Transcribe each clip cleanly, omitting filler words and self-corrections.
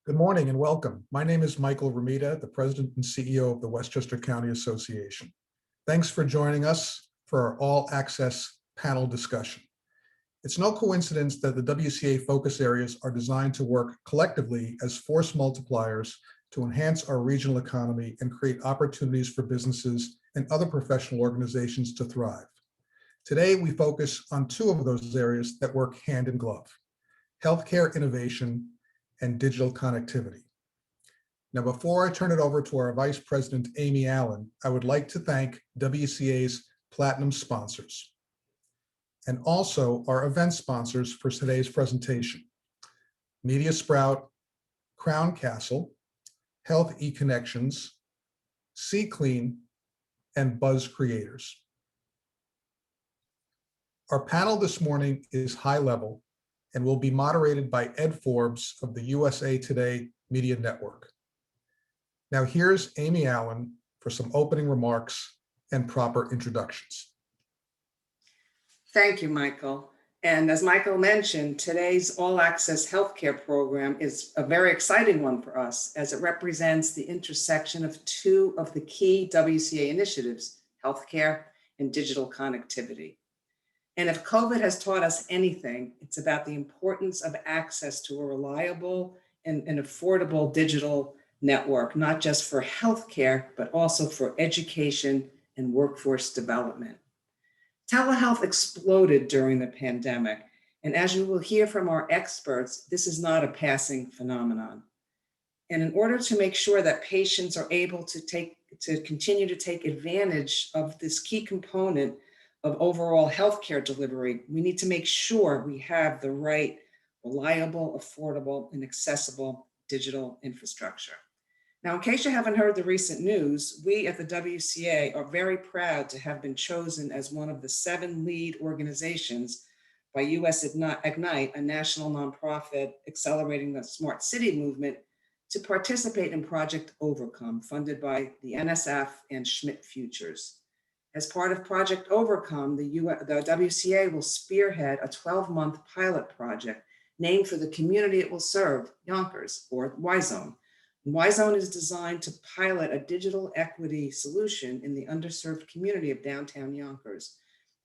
Good morning and welcome. My name is Michael Ramita, the President and CEO of the Westchester County Association. Thanks for joining us for our All Access panel discussion. It's no coincidence that the WCA focus areas are designed to work collectively as force multipliers to enhance our regional economy and create opportunities for businesses and other professional organizations to thrive. Today, we focus on two of those areas that work hand in glove: healthcare innovation and digital connectivity. Now, before I turn it over to our Vice President, Amy Allen, I would like to thank WCA's Platinum sponsors and also our event sponsors for today's presentation: Media Sprout, Crown Castle, Health eConnections, C Clean, and Buzz Creators. Our panel this morning is high level and will be moderated by Ed Forbes of the USA Today Media Network. Now here's Amy Allen for some opening remarks and proper introductions. Thank you, Michael. And as Michael mentioned, today's All Access Healthcare program is a very exciting one for us, as it represents the intersection of two of the key WCA initiatives: healthcare and digital connectivity. And if COVID has taught us anything, it's about the importance of access to a reliable and affordable digital network, not just for healthcare, but also for education and workforce development. Telehealth exploded during the pandemic, and as you will hear from our experts, this is not a passing phenomenon. And in order to make sure that patients are able to continue to take advantage of this key component of overall healthcare delivery, we need to make sure we have the right, reliable, affordable, and accessible digital infrastructure. Now, in case you haven't heard the recent news, we at the WCA are very proud to have been chosen as one of the 7 lead organizations by US Ignite, a national nonprofit accelerating the smart city movement, to participate in Project Overcome, funded by the NSF and Schmidt Futures. As part of Project Overcome, the WCA will spearhead a 12-month pilot project named for the community it will serve, Yonkers, or Y-Zone. Y-Zone is designed to pilot a digital equity solution in the underserved community of downtown Yonkers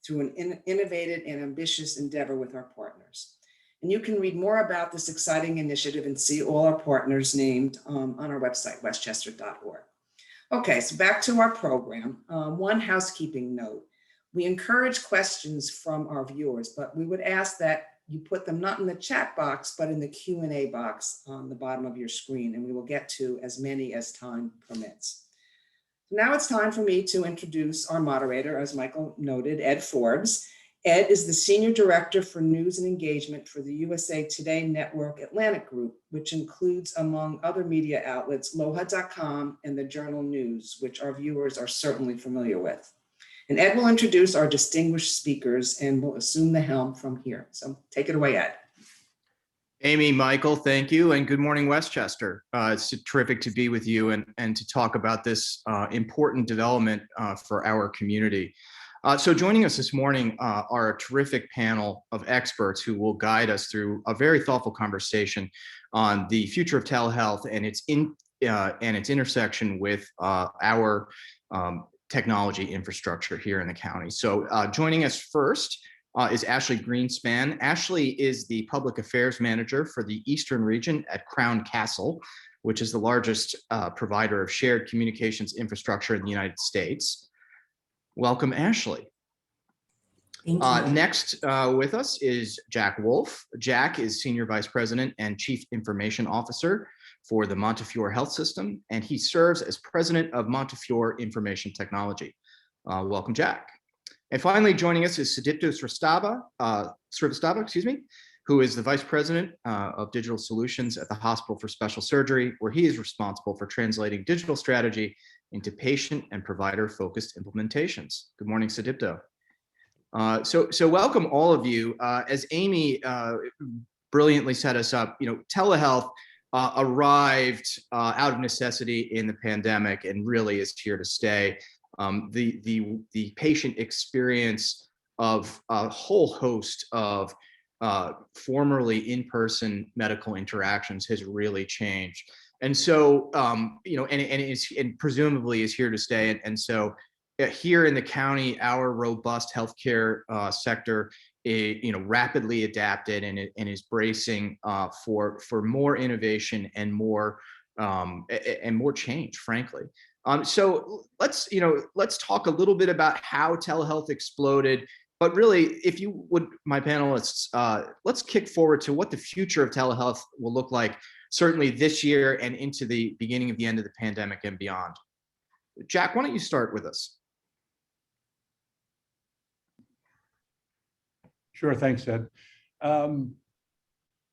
through an innovative and ambitious endeavor with our partners. And you can read more about this exciting initiative and see all our partners named on our website, westchester.org. Okay, so back to our program. One housekeeping note: we encourage questions from our viewers, but we would ask that you put them not in the chat box, but in the Q&A box on the bottom of your screen, and we will get to as many as time permits. Now it's time for me to introduce our moderator, as Michael noted, Ed Forbes. Ed is the Senior Director for News and Engagement for the USA Today Network Atlantic Group, which includes, among other media outlets, loha.com and the Journal News, which our viewers are certainly familiar with. And Ed will introduce our distinguished speakers and will assume the helm from here. So take it away, Ed. Amy, Michael, thank you, and good morning, Westchester. It's terrific to be with you and to talk about this important development for our community. So joining us this morning are a terrific panel of experts who will guide us through a very thoughtful conversation on the future of telehealth and its intersection with our technology infrastructure here in the county. So joining us first is Ashley Greenspan. Ashley is the Public Affairs Manager for the Eastern Region at Crown Castle, which is the largest provider of shared communications infrastructure in the United States. Welcome, Ashley. Next with us is Jack Wolf. Jack is Senior Vice President and Chief Information Officer for the Montefiore Health System, and he serves as President of Montefiore Information Technology. Welcome, Jack. And finally, joining us is Sudipto Srivastava, who is the Vice President of Digital Solutions at the Hospital for Special Surgery, where he is responsible for translating digital strategy into patient and provider-focused implementations. Good morning, Sudipto. So welcome all of you. As Amy brilliantly set us up, telehealth arrived out of necessity in the pandemic and really is here to stay. The patient experience of a whole host of formerly in-person medical interactions has really changed. And so, and presumably is here to stay. And so here in the county, our robust healthcare sector rapidly adapted and is bracing for more innovation and more change, frankly. So let's talk a little bit about how telehealth exploded. But really, if you would, my panelists, let's kick forward to what the future of telehealth will look like, certainly this year and into the beginning of the end of the pandemic and beyond. Jack, why don't you start with us? Sure, thanks, Ed.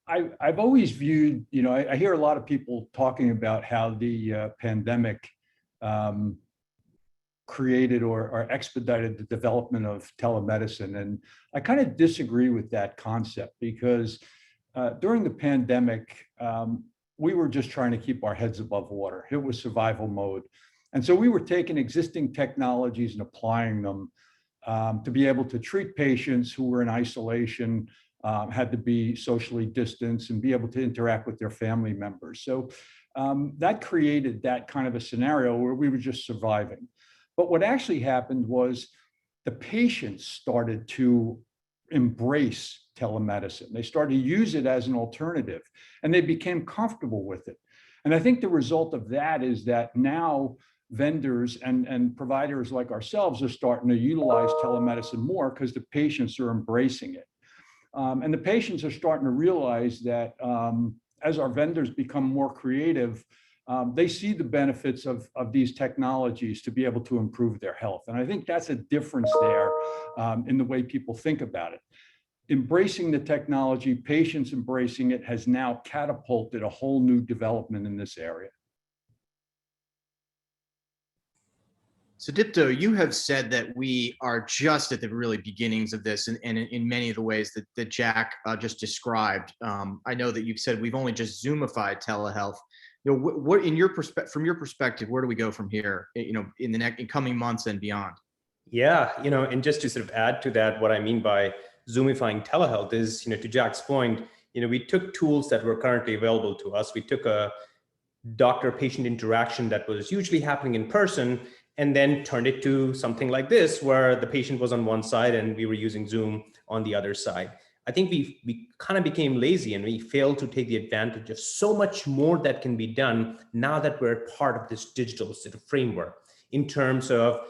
I've always viewed, I hear a lot of people talking about how the pandemic created or expedited the development of telemedicine. And I kind of disagree with that concept because during the pandemic, we were just trying to keep our heads above water. It was survival mode. And so we were taking existing technologies and applying them to be able to treat patients who were in isolation, had to be socially distanced and be able to interact with their family members. So that created that kind of a scenario where we were just surviving. But what actually happened was the patients started to embrace telemedicine. They started to use it as an alternative and they became comfortable with it. And I think the result of that is that now vendors and providers like ourselves are starting to utilize telemedicine more because the patients are embracing it. And the patients are starting to realize that as our vendors become more creative, they see the benefits of these technologies to be able to improve their health. And I think that's a difference there in the way people think about it. Embracing the technology, patients embracing it has now catapulted a whole new development in this area. Sudipto, you have said that we are just at the really beginnings of this, and in many of the ways that Jack just described. I know that you've said we've only just Zoomified telehealth. What in your from your perspective, where do we go from here? In the coming months and beyond. Yeah, and just to sort of add to that, what I mean by Zoomifying telehealth is, to Jack's point, we took tools that were currently available to us. We took a doctor-patient interaction that was usually happening in person, and then turned it to something like this, where the patient was on one side and we were using Zoom on the other side. I think we kind of became lazy and we failed to take the advantage of so much more that can be done now that we're part of this digital sort of framework in terms of,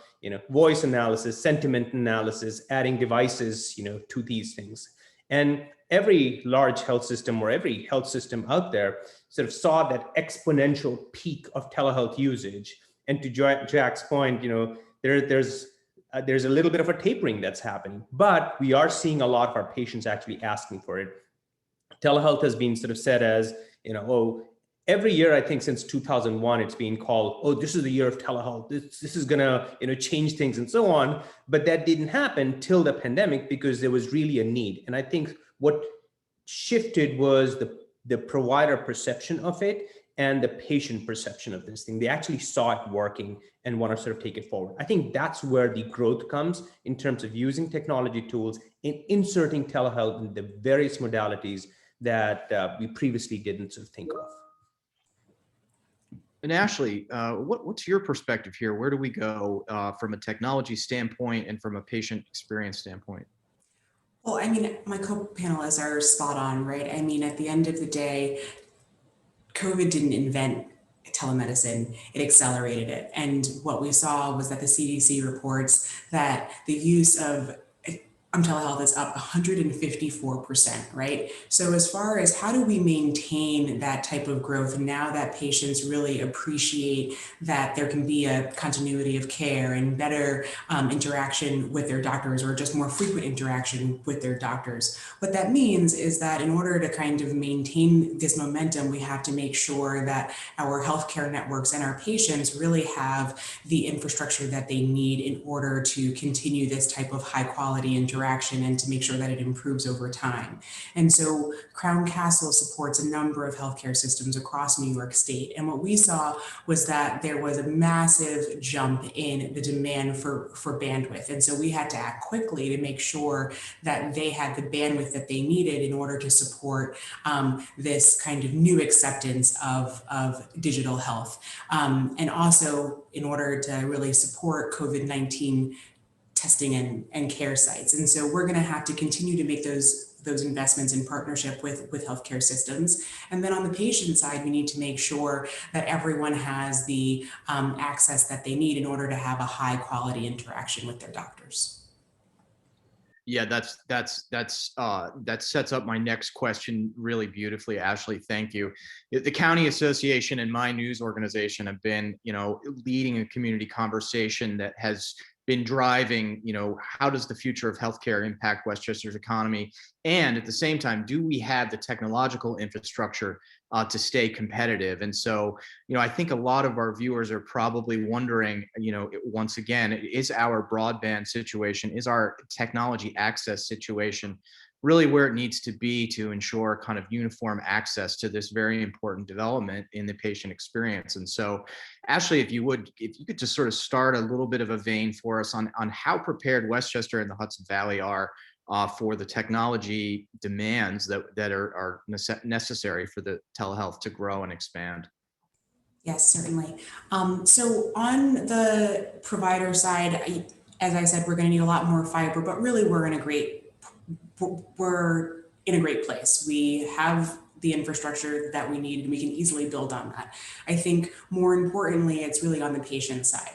voice analysis, sentiment analysis, adding devices, to these things. And every large health system or every health system out there sort of saw that exponential peak of telehealth usage. And to Jack's point, there's a little bit of a tapering that's happening, but we are seeing a lot of our patients actually asking for it. Telehealth has been sort of said as, every year, I think since 2001, it's been called, this is the year of telehealth. This is gonna, change things and so on. But that didn't happen till the pandemic because there was really a need. And I think what shifted was the provider perception of it and the patient perception of this thing. They actually saw it working and want to sort of take it forward. I think that's where the growth comes in terms of using technology tools and inserting telehealth in the various modalities that we previously didn't sort of think of. And Ashley, what's your perspective here? Where do we go from a technology standpoint and from a patient experience standpoint? Well, I mean, my co-panelists are spot on, right? I mean, at the end of the day, COVID didn't invent telemedicine, it accelerated it. And what we saw was that the CDC reports that the use of telehealth is up 154%, right? So as far as how do we maintain that type of growth now that patients really appreciate that there can be a continuity of care and better interaction with their doctors, or just more frequent interaction with their doctors. What that means is that in order to kind of maintain this momentum, we have to make sure that our healthcare networks and our patients really have the infrastructure that they need in order to continue this type of high quality interaction interaction and to make sure that it improves over time. And so Crown Castle supports a number of healthcare systems across New York State. And what we saw was that there was a massive jump in the demand for bandwidth. And so we had to act quickly to make sure that they had the bandwidth that they needed in order to support this kind of new acceptance of digital health. And also in order to really support COVID-19 testing and care sites. And so we're going to have to continue to make those investments in partnership with healthcare systems. And then on the patient side, we need to make sure that everyone has the access that they need in order to have a high quality interaction with their doctors. Yeah, that sets up my next question really beautifully, Ashley. Thank you. The County Association and my news organization have been, leading a community conversation that has been driving, how does the future of healthcare impact Westchester's economy? And at the same time, do we have the technological infrastructure to stay competitive? And so, I think a lot of our viewers are probably wondering, once again, is our broadband situation, is our technology access situation really where it needs to be to ensure kind of uniform access to this very important development in the patient experience? And so, Ashley, if you could just sort of start a little bit of a vein for us on how prepared Westchester and the Hudson Valley are for the technology demands that are necessary for the telehealth to grow and expand. Yes, certainly. So on the provider side, as I said, we're going to need a lot more fiber, but really we're in a great place. We have the infrastructure that we need, and we can easily build on that. I think more importantly, it's really on the patient side.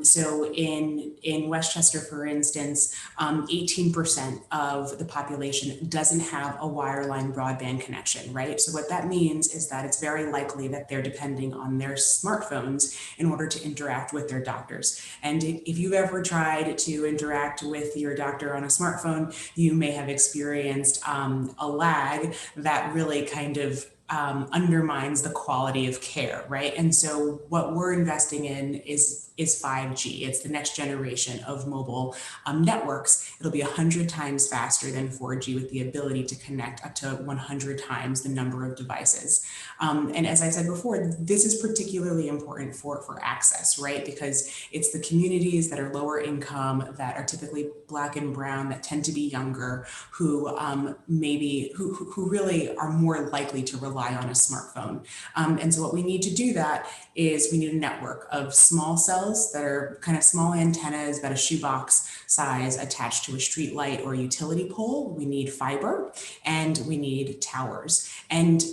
So in Westchester, for instance, 18% of the population doesn't have a wireline broadband connection, right? So what that means is that it's very likely that they're depending on their smartphones in order to interact with their doctors. And if you've ever tried to interact with your doctor on a smartphone, you may have experienced a lag that really kind of undermines the quality of care, right? And so what we're investing in is 5G. It's the next generation of mobile networks. It'll be 100 times faster than 4G with the ability to connect up to 100 times the number of devices. And as I said before, this is particularly important for access, right? Because it's the communities that are lower income, that are typically Black and brown, that tend to be younger, who who really are more likely to rely on a smartphone. And so what we need to do that is we need a network of small cells that are kind of small antennas, about a shoebox size, attached to a street light or utility pole. We need fiber and we need towers. And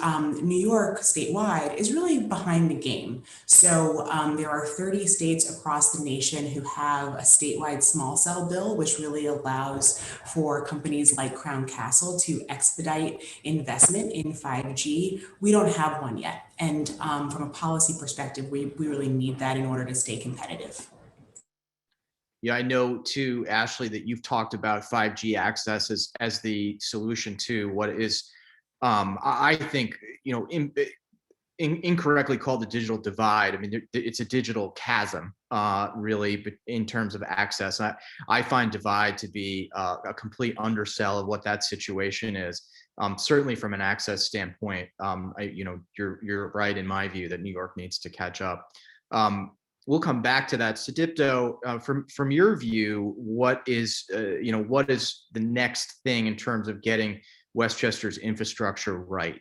New York statewide is really behind the game. So there are 30 states across the nation who have a statewide small cell bill, which really allows for companies like Crown Castle to expedite investment in 5G. We don't have one yet. And from a policy perspective, we really need that in order to stay competitive. Yeah, I know too, Ashley, that you've talked about 5G access as the solution to what is, I think, incorrectly called the digital divide. I mean, it's a digital chasm, really, but in terms of access. I find divide to be a complete undersell of what that situation is. Certainly from an access standpoint, you're right in my view that New York needs to catch up. We'll come back to that. Sudipto, from your view, what is the next thing in terms of getting Westchester's infrastructure right?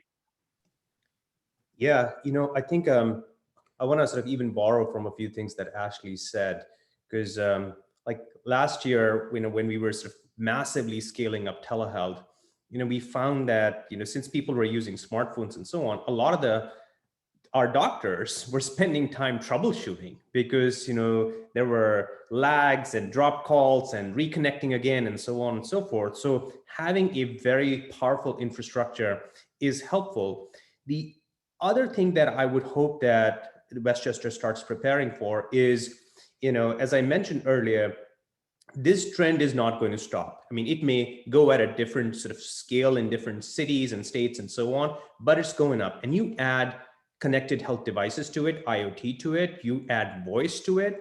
Yeah, I think I want to sort of even borrow from a few things that Ashley said, because like last year, when we were sort of massively scaling up telehealth, we found that, since people were using smartphones and so on, a lot of our doctors were spending time troubleshooting because, there were lags and drop calls and reconnecting again and so on and so forth. So having a very powerful infrastructure is helpful. The other thing that I would hope that Westchester starts preparing for is, as I mentioned earlier, this trend is not going to stop. I mean, it may go at a different sort of scale in different cities and states and so on, but it's going up. And you add connected health devices to it, IoT to it, you add voice to it,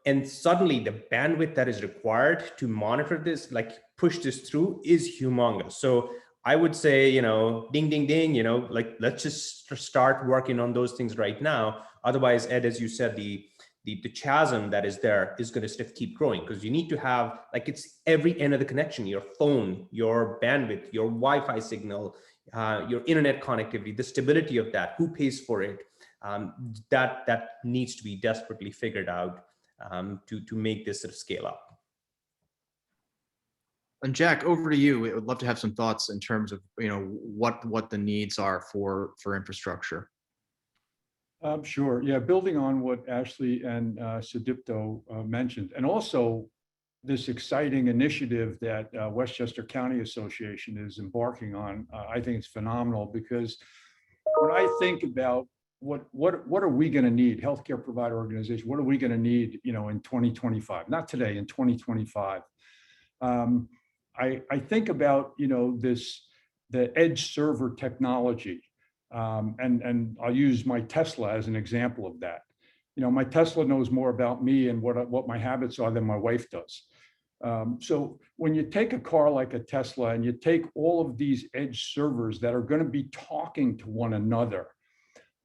and suddenly the bandwidth that is required to monitor this, like push this through, is humongous. So I would say, ding, ding, ding, like let's just start working on those things right now. Otherwise, Ed, as you said, the chasm that is there is going to keep growing, because you need to have, like, it's every end of the connection, your phone, your bandwidth, your Wi-Fi signal, your internet connectivity, the stability of that, who pays for it, that needs to be desperately figured out to make this sort of scale up. And Jack, over to you. We would love to have some thoughts in terms of what the needs are for infrastructure. Sure. Yeah, building on what Ashley and Sudipto mentioned, and also this exciting initiative that Westchester County Association is embarking on, I think it's phenomenal, because when I think about what are we going to need, healthcare provider organization, what are we going to need, in 2025? Not today, in 2025. I think about the edge server technology. And I'll use my Tesla as an example of that. My Tesla knows more about me and what my habits are than my wife does. So when you take a car like a Tesla and you take all of these edge servers that are going to be talking to one another,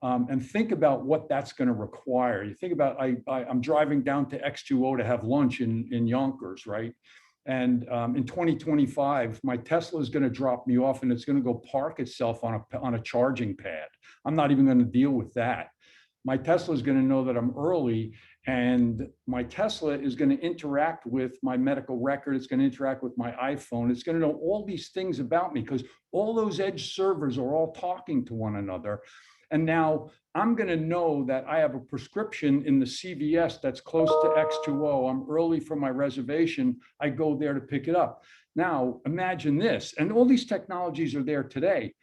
and think about what that's going to require. You think about, I'm driving down to X2O to have lunch in Yonkers, right? And in 2025, my Tesla is going to drop me off, and it's going to go park itself on a charging pad. I'm not even going to deal with that. My Tesla is going to know that I'm early, and my Tesla is going to interact with my medical record. It's going to interact with my iPhone. It's going to know all these things about me, because all those edge servers are all talking to one another. And now I'm going to know that I have a prescription in the CVS that's close to X2O. I'm early for my reservation. I go there to pick it up. Now, imagine this, and all these technologies are there today.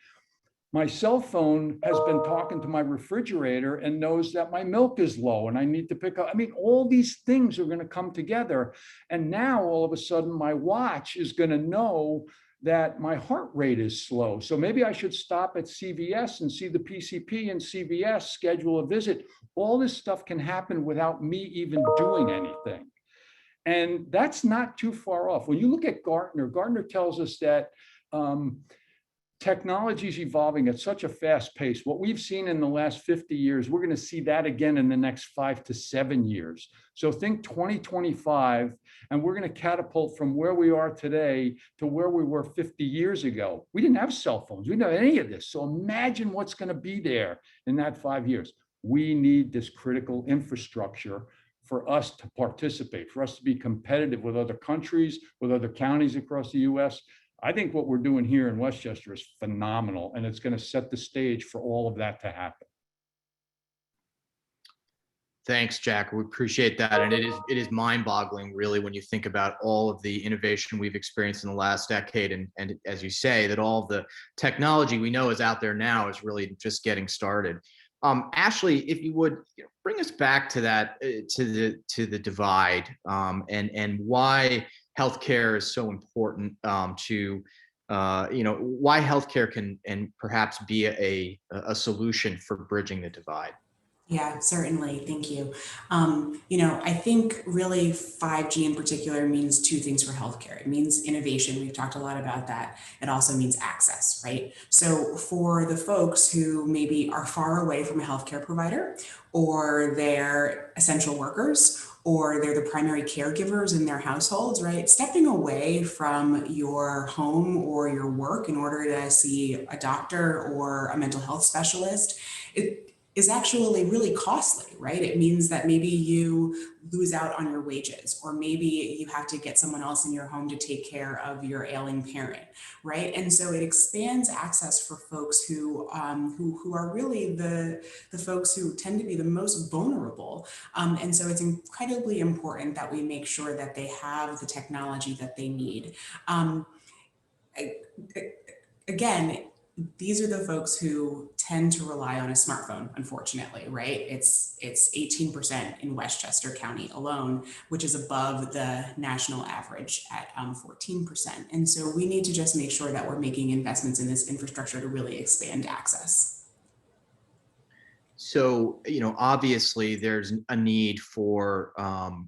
My cell phone has been talking to my refrigerator and knows that my milk is low and I need to pick up. I mean, all these things are going to come together. And now all of a sudden my watch is going to know that my heart rate is slow. So maybe I should stop at CVS and see the PCP in CVS, schedule a visit. All this stuff can happen without me even doing anything. And that's not too far off. When you look at Gartner tells us that technology is evolving at such a fast pace. What we've seen in the last 50 years, we're going to see that again in the next 5 to 7 years. So think 2025, and we're going to catapult from where we are today to where we were 50 years ago. We didn't have cell phones. We didn't have any of this. So imagine what's going to be there in that 5 years. We need this critical infrastructure for us to participate, for us to be competitive with other countries, with other counties across the US. I think what we're doing here in Westchester is phenomenal, and it's going to set the stage for all of that to happen. Thanks, Jack. We appreciate that. And it is mind-boggling, really, when you think about all of the innovation we've experienced in the last decade. And as you say, that all the technology we know is out there now is really just getting started. Ashley, if you would bring us back to that, to the divide, and why healthcare is so important to why healthcare can and perhaps be a solution for bridging the divide. Yeah, certainly. Thank you. I think really 5G in particular means two things for healthcare. It means innovation. We've talked a lot about that. It also means access, right? So for the folks who maybe are far away from a healthcare provider, or they're essential workers, or they're the primary caregivers in their households, right? Stepping away from your home or your work in order to see a doctor or a mental health specialist, it is actually really costly, right? It means that maybe you lose out on your wages, or maybe you have to get someone else in your home to take care of your ailing parent, right? And so it expands access for folks who are really the folks who tend to be the most vulnerable. And so it's incredibly important that we make sure that they have the technology that they need. Again, these are the folks who tend to rely on a smartphone, unfortunately, right? It's 18% in Westchester County alone, which is above the national average at 14%. And so we need to just make sure that we're making investments in this infrastructure to really expand access. So, obviously there's a need for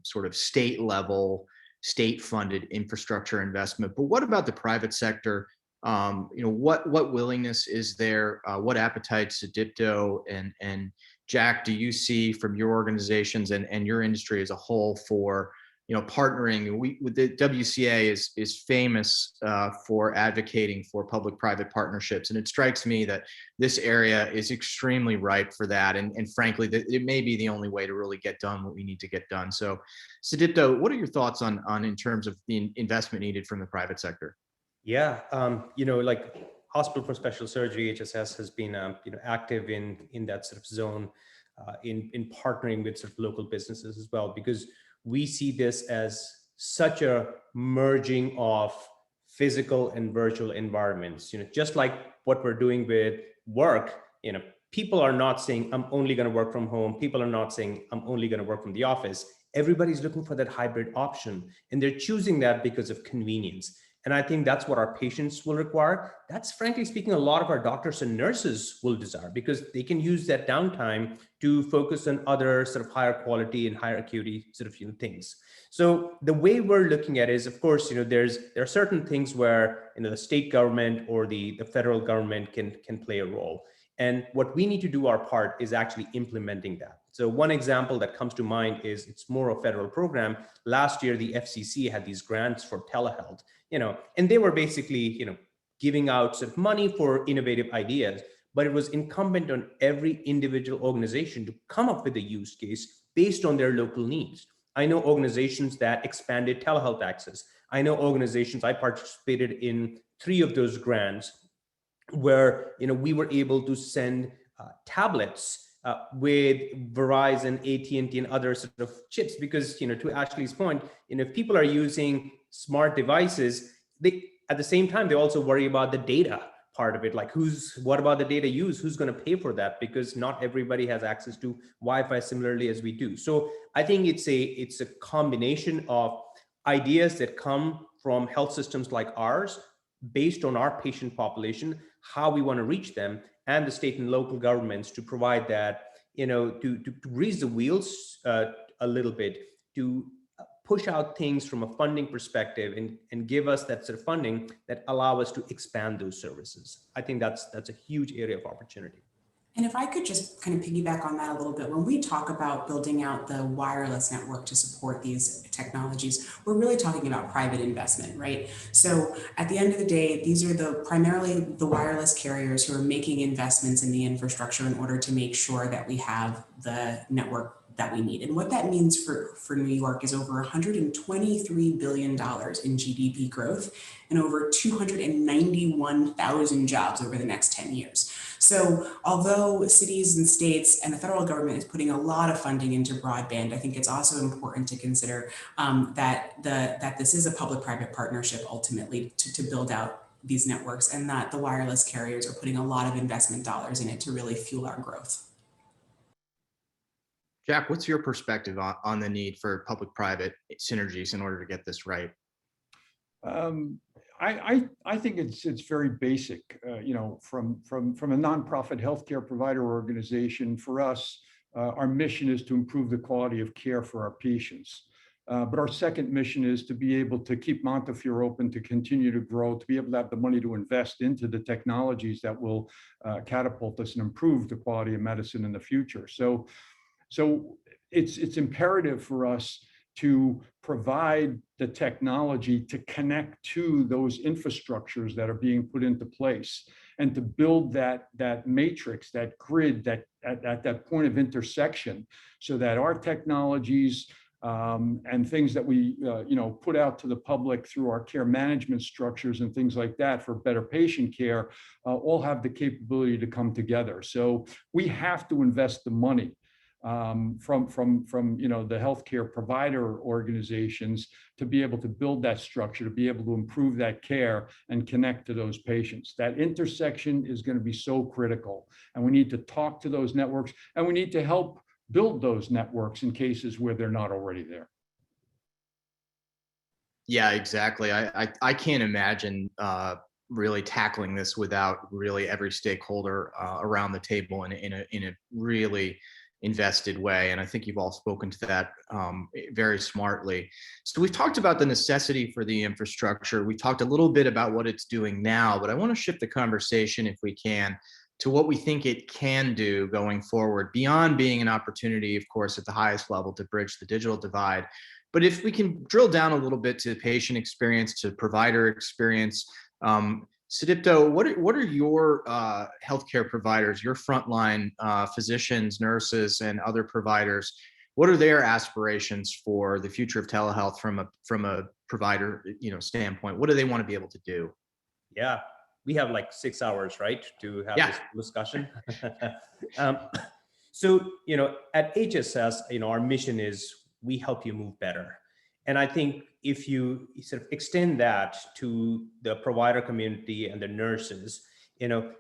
sort of state level, state funded infrastructure investment. But what about the private sector? What willingness is there? What appetite, Sudipto and Jack, do you see from your organizations and your industry as a whole for partnering? With the WCA is famous for advocating for public-private partnerships, and it strikes me that this area is extremely ripe for that. And frankly, that it may be the only way to really get done what we need to get done. So, Sudipto, what are your thoughts on in terms of the investment needed from the private sector? Yeah, like Hospital for Special Surgery, HSS, has been active in that sort of zone, in partnering with sort of local businesses as well, because we see this as such a merging of physical and virtual environments. Just like what we're doing with work, people are not saying I'm only going to work from home. People are not saying I'm only going to work from the office. Everybody's looking for that hybrid option, and they're choosing that because of convenience. And I think that's what our patients will require. That's, frankly speaking, a lot of our doctors and nurses will desire, because they can use that downtime to focus on other sort of higher quality and higher acuity sort of things. So the way we're looking at it is, of course, there are certain things where the state government or the federal government can play a role. And what we need to do our part is actually implementing that. So one example that comes to mind is, it's more a federal program. Last year, the FCC had these grants for telehealth, and they were basically, giving out sort of money for innovative ideas, but it was incumbent on every individual organization to come up with a use case based on their local needs. I know organizations that expanded telehealth access. I know organizations, I participated in 3 of those grants, where we were able to send tablets with Verizon, AT&T, and other sort of chips, because to Ashley's point, if people are using smart devices, they at the same time they also worry about the data part of it, like what about the data use? Who's going to pay for that? Because not everybody has access to Wi-Fi similarly as we do. So I think it's a combination of ideas that come from health systems like ours, based on our patient population, how we want to reach them, and the state and local governments to provide that, to grease the wheels a little bit, to push out things from a funding perspective, and give us that sort of funding that allow us to expand those services. I think that's a huge area of opportunity. And if I could just kind of piggyback on that a little bit, when we talk about building out the wireless network to support these technologies, we're really talking about private investment, right? So at the end of the day, these are primarily the wireless carriers who are making investments in the infrastructure in order to make sure that we have the network that we need. And what that means for New York is over $123 billion in GDP growth and over 291,000 jobs over the next 10 years. So although cities and states and the federal government is putting a lot of funding into broadband, I think it's also important to consider that this is a public-private partnership ultimately to build out these networks, and that the wireless carriers are putting a lot of investment dollars in it to really fuel our growth. Jack, what's your perspective on the need for public-private synergies in order to get this right? I think it's very basic. From a nonprofit healthcare provider organization, for us, our mission is to improve the quality of care for our patients. But our second mission is to be able to keep Montefiore open, to continue to grow, to be able to have the money to invest into the technologies that will catapult us and improve the quality of medicine in the future. So it's imperative for us to provide the technology to connect to those infrastructures that are being put into place, and to build that matrix, that grid, that at that point of intersection, so that our technologies and things that we put out to the public through our care management structures and things like that for better patient care all have the capability to come together. So we have to invest the money from the healthcare provider organizations to be able to build that structure, to be able to improve that care and connect to those patients. That intersection is going to be so critical, and we need to talk to those networks, and we need to help build those networks in cases where they're not already there. Yeah, exactly. I can't imagine really tackling this without really every stakeholder around the table in a really invested way. And I think you've all spoken to that very smartly. So we've talked about the necessity for the infrastructure. We talked a little bit about what it's doing now, but I want to shift the conversation, if we can, to what we think it can do going forward, beyond being an opportunity, of course, at the highest level to bridge the digital divide. But if we can drill down a little bit to patient experience, to provider experience, Sudipto, what are your healthcare providers, your frontline physicians, nurses, and other providers? What are their aspirations for the future of telehealth from a provider standpoint? What do they want to be able to do? Yeah, we have like 6 hours, right, to have this discussion. So at HSS, our mission is we help you move better. And I think if you sort of extend that to the provider community and the nurses,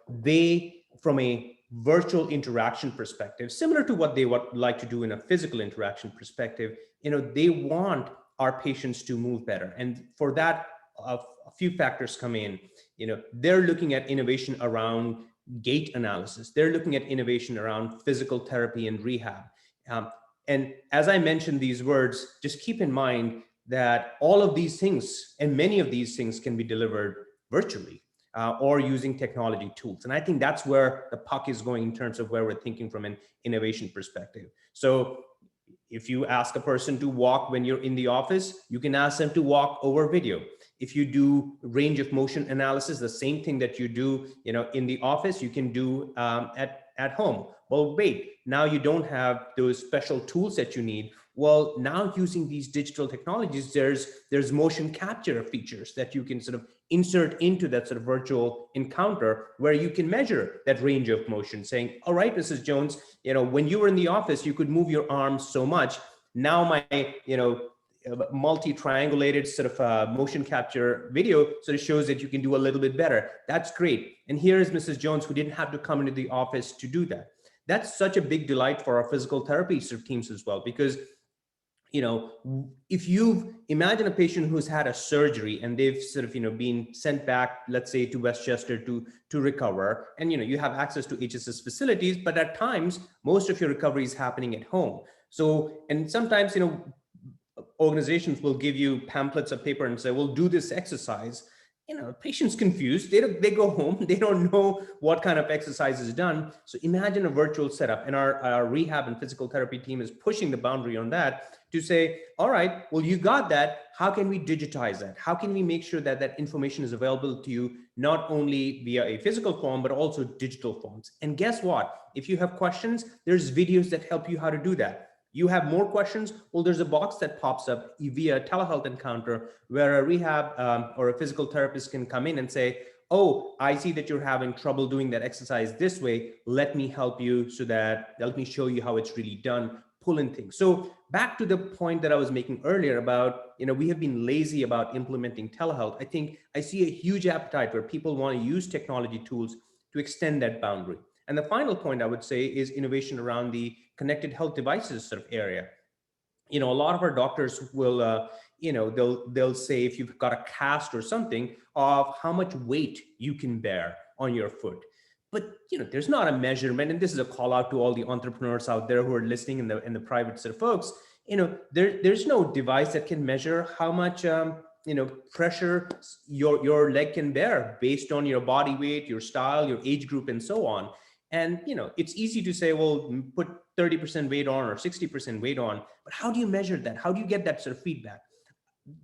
they, from a virtual interaction perspective, similar to what they would like to do in a physical interaction perspective, they want our patients to move better. And for that, a few factors come in. They're looking at innovation around gait analysis. They're looking at innovation around physical therapy and rehab. And as I mentioned these words, just keep in mind that all of these things and many of these things can be delivered virtually or using technology tools. And I think that's where the puck is going in terms of where we're thinking from an innovation perspective. So if you ask a person to walk when you're in the office, you can ask them to walk over video. If you do range of motion analysis, the same thing that you do in the office, you can do at home. Well, wait, now you don't have those special tools that you need. Well, now using these digital technologies, there's motion capture features that you can sort of insert into that sort of virtual encounter where you can measure that range of motion, saying, all right, Mrs. Jones, when you were in the office, you could move your arms so much. Now my, multi-triangulated sort of motion capture video sort of shows that you can do a little bit better. That's great. And here's Mrs. Jones, who didn't have to come into the office to do that. That's such a big delight for our physical therapy sort of teams as well, because if you imagine a patient who's had a surgery and they've sort of, been sent back, let's say, to Westchester to recover, and, you have access to HSS facilities, but at times, most of your recovery is happening at home. So, and sometimes, organizations will give you pamphlets of paper and say, well, do this exercise. Patient's confused. They go home. They don't know what kind of exercise is done. So imagine a virtual setup, and our rehab and physical therapy team is pushing the boundary on that to say, all right, well, you got that. How can we digitize that? How can we make sure that that information is available to you, not only via a physical form, but also digital forms? And guess what? If you have questions, there's videos that help you how to do that. You have more questions? Well, there's a box that pops up via telehealth encounter where a rehab or a physical therapist can come in and say, oh, I see that you're having trouble doing that exercise this way. Let me help you let me show you how it's really done, pull in things. So back to the point that I was making earlier about, we have been lazy about implementing telehealth. I think I see a huge appetite where people want to use technology tools to extend that boundary. And the final point I would say is innovation around the connected health devices sort of area. A lot of our doctors will, they'll say, if you've got a cast or something, of how much weight you can bear on your foot. But, there's not a measurement, and this is a call out to all the entrepreneurs out there who are listening and the private sort of folks, there's no device that can measure how much, pressure your leg can bear based on your body weight, your style, your age group, and so on. And, it's easy to say, well, put 30% weight on or 60% weight on, but how do you measure that? How do you get that sort of feedback?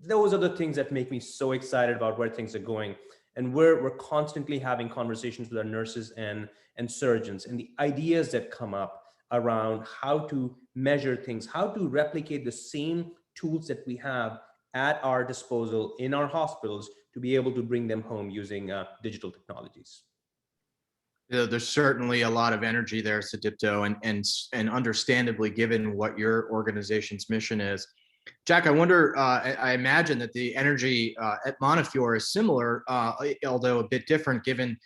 Those are the things that make me so excited about where things are going. And we're constantly having conversations with our nurses and surgeons, and the ideas that come up around how to measure things, how to replicate the same tools that we have at our disposal in our hospitals to be able to bring them home using digital technologies. There's certainly a lot of energy there, Sudipto, and understandably, given what your organization's mission is. Jack, I wonder, I imagine that the energy at Montefiore is similar, although a bit different given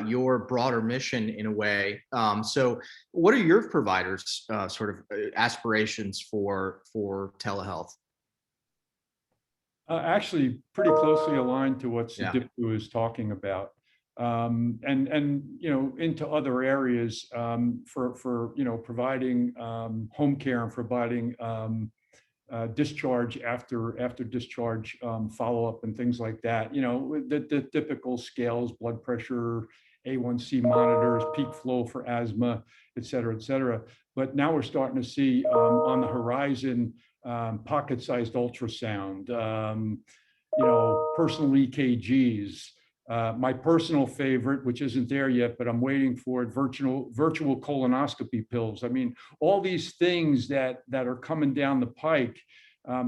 your broader mission in a way. So what are your providers' sort of aspirations for telehealth? Actually, pretty closely aligned to what Yeah. Sudipto is talking about, and into other areas for providing home care and providing discharge after discharge follow up and things like that. The typical scales, blood pressure, A1C monitors, peak flow for asthma, et cetera, et cetera. But now we're starting to see on the horizon pocket-sized ultrasound, personal EKGs. My personal favorite, which isn't there yet, but I'm waiting for it, virtual colonoscopy pills. I mean, all these things that are coming down the pike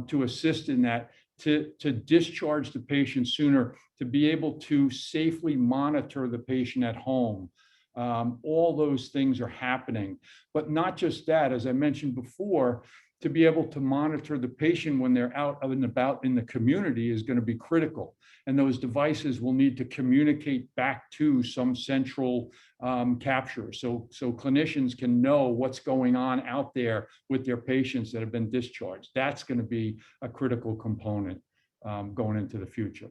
to assist in that, to discharge the patient sooner, to be able to safely monitor the patient at home. All those things are happening, but not just that, as I mentioned before, to be able to monitor the patient when they're out and about in the community is going to be critical. And those devices will need to communicate back to some central capture. So clinicians can know what's going on out there with their patients that have been discharged. That's going to be a critical component going into the future.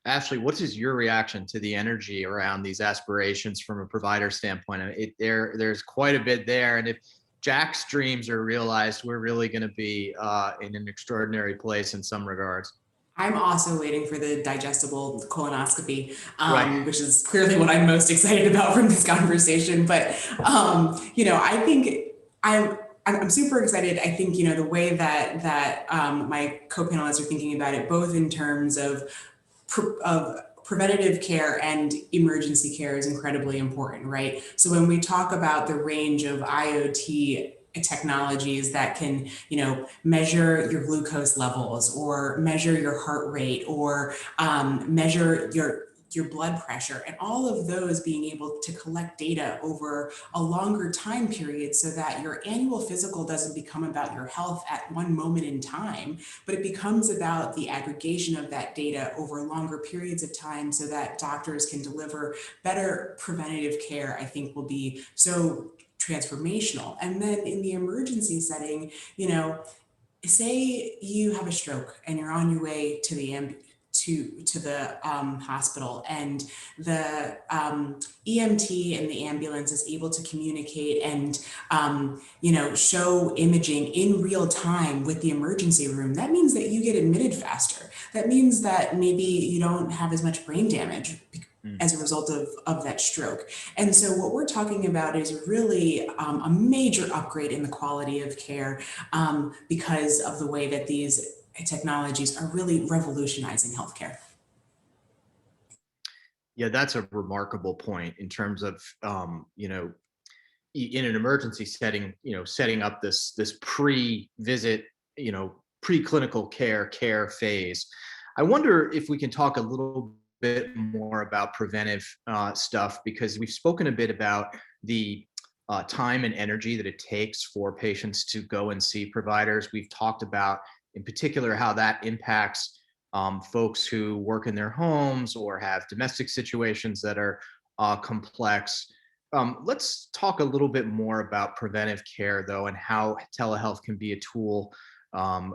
Ashley, what is your reaction to the energy around these aspirations from a provider standpoint? There's quite a bit there. And if Jack's dreams are realized, we're really going to be in an extraordinary place in some regards. I'm also waiting for the digestible colonoscopy, Right. which is clearly what I'm most excited about from this conversation. But, I think I'm super excited. I think, the way that my co-panelists are thinking about it, both in terms of preventative care and emergency care is incredibly important, right? So when we talk about the range of IoT technologies that can, measure your glucose levels or measure your heart rate or measure your blood pressure, and all of those being able to collect data over a longer time period so that your annual physical doesn't become about your health at one moment in time, but it becomes about the aggregation of that data over longer periods of time so that doctors can deliver better preventative care, I think will be so transformational. And then in the emergency setting, say you have a stroke and you're on your way to the hospital, and the EMT and the ambulance is able to communicate and show imaging in real time with the emergency room. That means that you get admitted faster. That means that maybe you don't have as much brain damage as a result of that stroke. And so what we're talking about is really a major upgrade in the quality of care because of the way that these technologies are really revolutionizing healthcare. Yeah, that's a remarkable point in terms of, in an emergency setting, setting up this pre-visit, preclinical care phase. I wonder if we can talk a little bit more about preventive stuff, because we've spoken a bit about the time and energy that it takes for patients to go and see providers. We've talked about, in particular, how that impacts folks who work in their homes or have domestic situations that are complex. Let's talk a little bit more about preventive care, though, and how telehealth can be a tool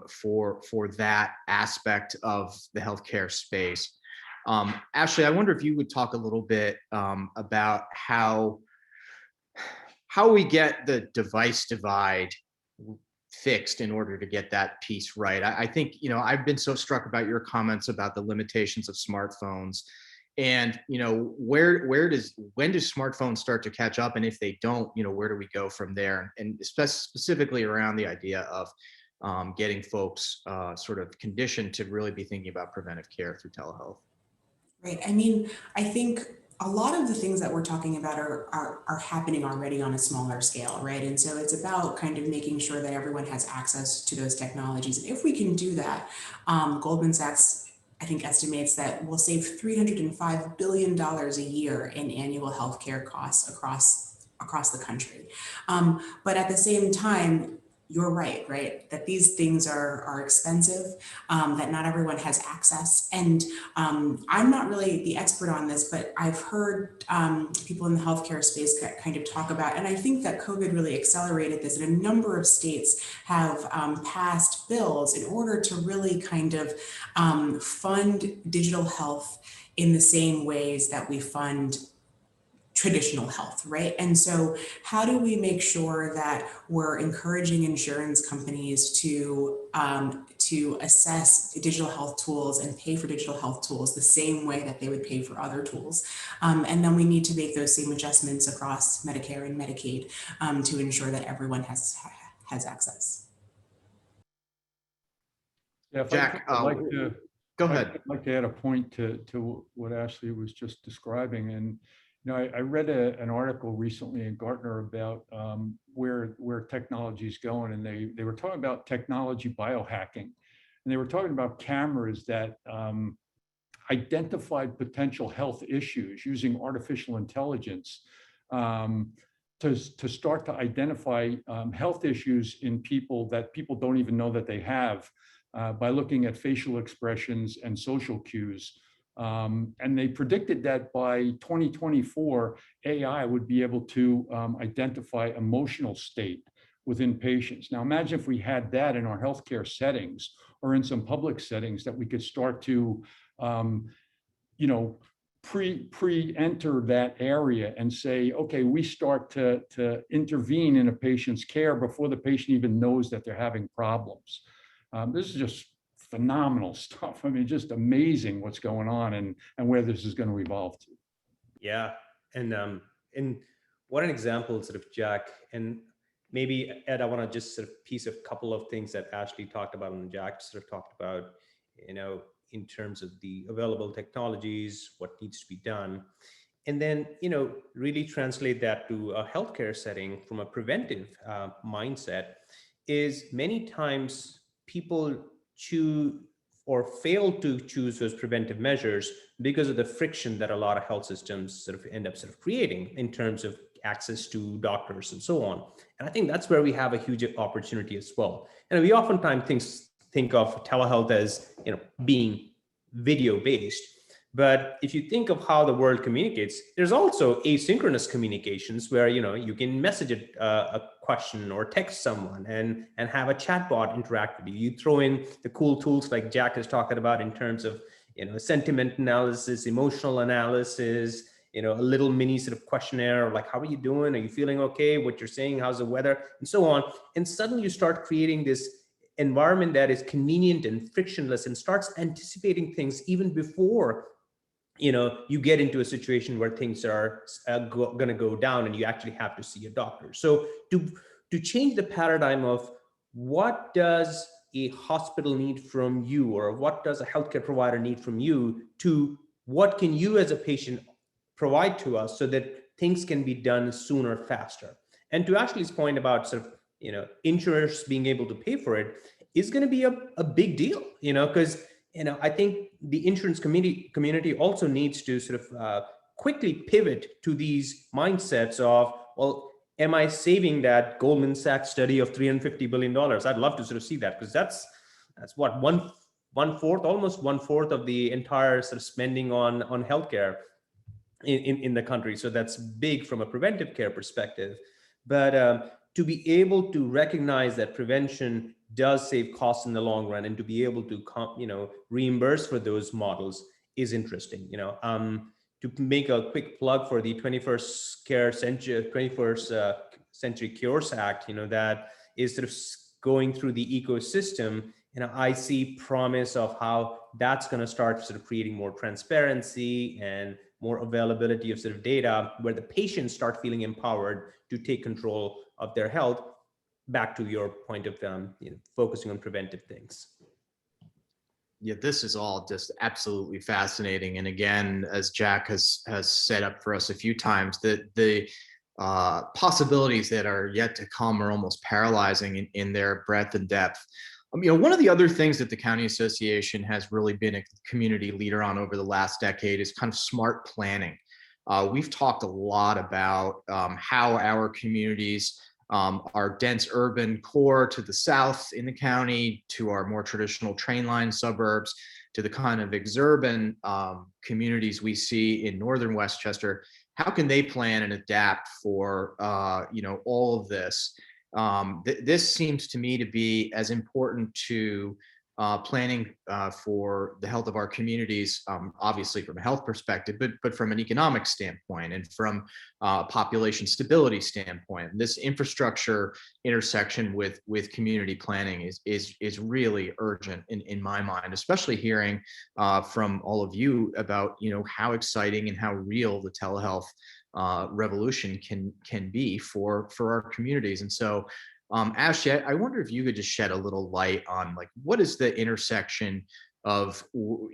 for that aspect of the healthcare space. Ashley, I wonder if you would talk a little bit about how we get the device divide fixed in order to get that piece right. I think, I've been so struck about your comments about the limitations of smartphones, and, when do smartphones start to catch up? And if they don't, where do we go from there? And specifically around the idea of getting folks sort of conditioned to really be thinking about preventive care through telehealth. Right. I mean, I think a lot of the things that we're talking about are happening already on a smaller scale, right? And so it's about kind of making sure that everyone has access to those technologies. And if we can do that, Goldman Sachs, I think, estimates that we'll save $305 billion a year in annual healthcare costs across the country. But at the same time, you're right? That these things are expensive, that not everyone has access. And I'm not really the expert on this, but I've heard people in the healthcare space kind of talk about, and I think that COVID really accelerated this, and a number of states have passed bills in order to really kind of fund digital health in the same ways that we fund traditional health, right? And so how do we make sure that we're encouraging insurance companies to assess digital health tools and pay for digital health tools the same way that they would pay for other tools? And then we need to make those same adjustments across Medicare and Medicaid to ensure that everyone has access. Yeah, if Jack, I'd like to go I'd ahead. like to add a point to what Ashley was just describing. And I read an article recently in Gartner about where technology is going, and they were talking about technology biohacking, and they were talking about cameras that identified potential health issues using artificial intelligence to start to identify health issues in people that people don't even know that they have by looking at facial expressions and social cues. And they predicted that by 2024, AI would be able to identify emotional state within patients. Now, imagine if we had that in our healthcare settings or in some public settings, that we could start to, pre-enter that area and say, okay, we start to intervene in a patient's care before the patient even knows that they're having problems. This is just phenomenal stuff. I mean, just amazing what's going on and where this is going to evolve to. Yeah, and what an example, sort of, Jack. And maybe Ed, I want to just sort of piece a couple of things that Ashley talked about and Jack sort of talked about, in terms of the available technologies, what needs to be done, and then really translate that to a healthcare setting from a preventive mindset. Is many times people choose or fail to choose those preventive measures because of the friction that a lot of health systems sort of end up sort of creating in terms of access to doctors and so on. And I think that's where we have a huge opportunity as well. And we oftentimes think of telehealth as being video based. But if you think of how the world communicates, there's also asynchronous communications where you can message a question or text someone and have a chatbot interact with you. You throw in the cool tools like Jack is talking about in terms of sentiment analysis, emotional analysis, a little mini sort of questionnaire, like how are you doing? Are you feeling okay? What you're saying? How's the weather? And so on. And suddenly you start creating this environment that is convenient and frictionless and starts anticipating things even before you get into a situation where things are going to go down and you actually have to see a doctor. So to change the paradigm of what does a hospital need from you, or what does a healthcare provider need from you, to what can you as a patient provide to us so that things can be done sooner, faster. And to Ashley's point about sort of insurers being able to pay for it is going to be a big deal, because I think the insurance community also needs to sort of quickly pivot to these mindsets of, well, am I saving that Goldman Sachs study of $350 billion? I'd love to sort of see that, because that's what almost one fourth of the entire sort of spending on healthcare in the country. So that's big from a preventive care perspective. But to be able to recognize that prevention does save costs in the long run, and to be able to reimburse for those models is interesting. To make a quick plug for the 21st Century Cures Act, that is sort of going through the ecosystem. I see promise of how that's going to start sort of creating more transparency and more availability of sort of data, where the patients start feeling empowered to take control of their health. Back to your point of focusing on preventive things. Yeah, this is all just absolutely fascinating. And again, as Jack has set up for us a few times, the possibilities that are yet to come are almost paralyzing in their breadth and depth. One of the other things that the County Association has really been a community leader on over the last decade is kind of smart planning. We've talked a lot about how our communities our dense urban core to the south in the county, to our more traditional train line suburbs, to the kind of exurban communities we see in northern Westchester. How can they plan and adapt for all of this? This seems to me to be as important to planning for the health of our communities, obviously from a health perspective, but from an economic standpoint and from population stability standpoint. This infrastructure intersection with community planning is really urgent in my mind, especially hearing from all of you about how exciting and how real the telehealth revolution can be for our communities. And so Ashley, I wonder if you could just shed a little light on like, what is the intersection of,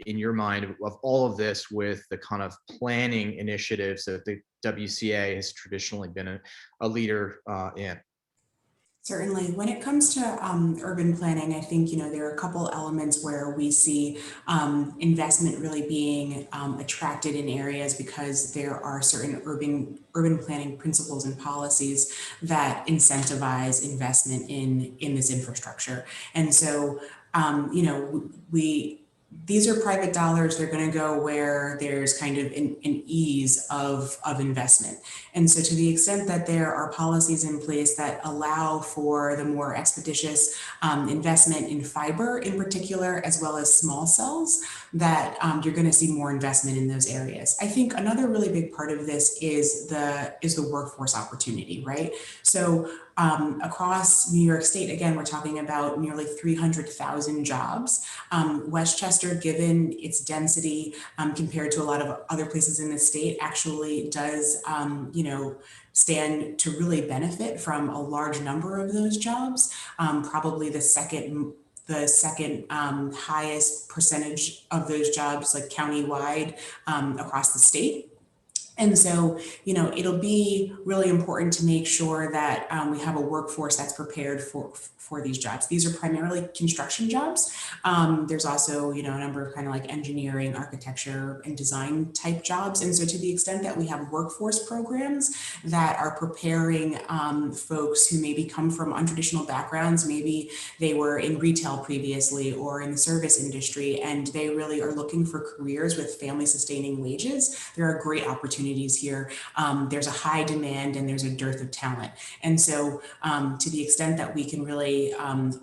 in your mind, of all of this with the kind of planning initiatives that the WCA has traditionally been a leader in? Certainly. When it comes to urban planning, I think, there are a couple elements where we see investment really being attracted in areas because there are certain urban planning principles and policies that incentivize investment in this infrastructure. And so, these are private dollars. They're going to go where there's kind of an ease of investment. And so to the extent that there are policies in place that allow for the more expeditious investment in fiber in particular, as well as small cells, that you're going to see more investment in those areas. I think another really big part of this is the workforce opportunity, right? So across New York State, again, we're talking about nearly 300,000 jobs. Westchester, given its density compared to a lot of other places in the state, actually does, stand to really benefit from a large number of those jobs. Probably the second highest percentage of those jobs, like countywide, across the state. And so, it'll be really important to make sure that we have a workforce that's prepared for these jobs. These are primarily construction jobs. There's also, a number of kind of like engineering, architecture, and design type jobs. And so to the extent that we have workforce programs that are preparing folks who maybe come from untraditional backgrounds, maybe they were in retail previously or in the service industry, and they really are looking for careers with family sustaining wages, there are great opportunities here. There's a high demand and there's a dearth of talent. And so to the extent that we can really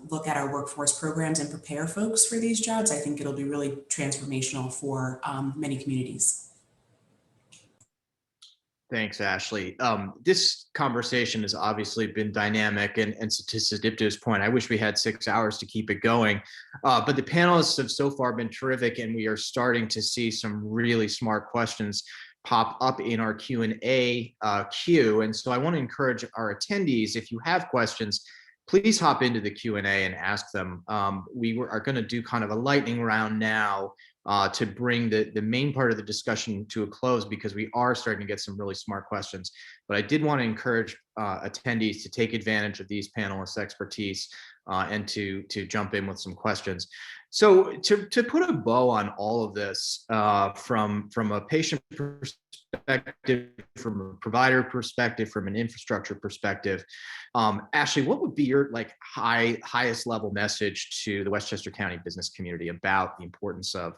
look at our workforce programs and prepare folks for these jobs, I think it'll be really transformational for many communities. Thanks, Ashley. This conversation has obviously been dynamic, and to Sudipto's point, I wish we had 6 hours to keep it going. But the panelists have so far been terrific, and we are starting to see some really smart questions pop up in our Q&A queue. And so I want to encourage our attendees, if you have questions, please hop into the Q&A and ask them. We are going to do kind of a lightning round now to bring the main part of the discussion to a close, because we are starting to get some really smart questions. But I did want to encourage attendees to take advantage of these panelists' expertise and to jump in with some questions. So to put a bow on all of this, from a patient perspective, from a provider perspective, from an infrastructure perspective, Ashley, what would be your highest level message to the Westchester County business community about the importance of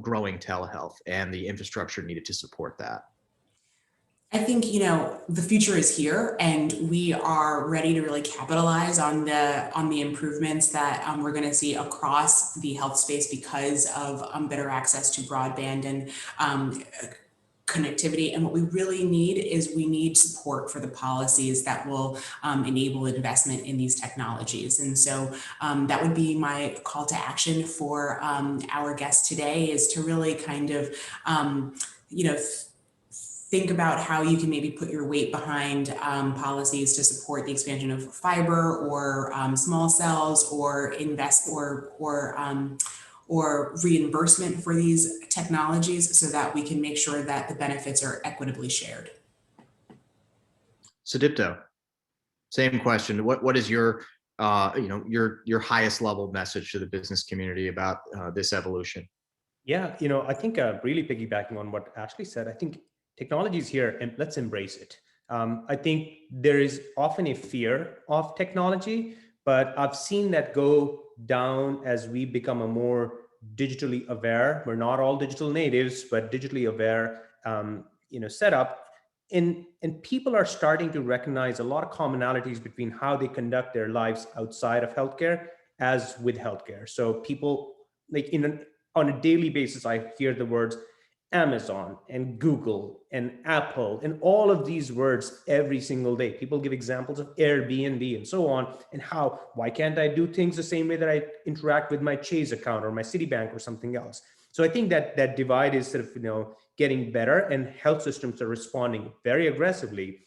growing telehealth and the infrastructure needed to support that? I think, the future is here, and we are ready to really capitalize on the improvements that we're going to see across the health space because of better access to broadband and connectivity. And what we really need is we need support for the policies that will enable investment in these technologies. And so that would be my call to action for our guests today, is to really kind of, think about how you can maybe put your weight behind policies to support the expansion of fiber or small cells, or invest or reimbursement for these technologies, so that we can make sure that the benefits are equitably shared. Sudipto, same question. What is your highest level message to the business community about this evolution? Yeah, I think really piggybacking on what Ashley said, I think technology is here and let's embrace it. I think there is often a fear of technology, but I've seen that go down as we become a more digitally aware. We're not all digital natives, but digitally aware, setup. And people are starting to recognize a lot of commonalities between how they conduct their lives outside of healthcare as with healthcare. So people like on a daily basis, I hear the words Amazon and Google and Apple and all of these words every single day. People give examples of Airbnb and so on, and why can't I do things the same way that I interact with my Chase account or my Citibank or something else? So I think that divide is sort of, getting better, and health systems are responding very aggressively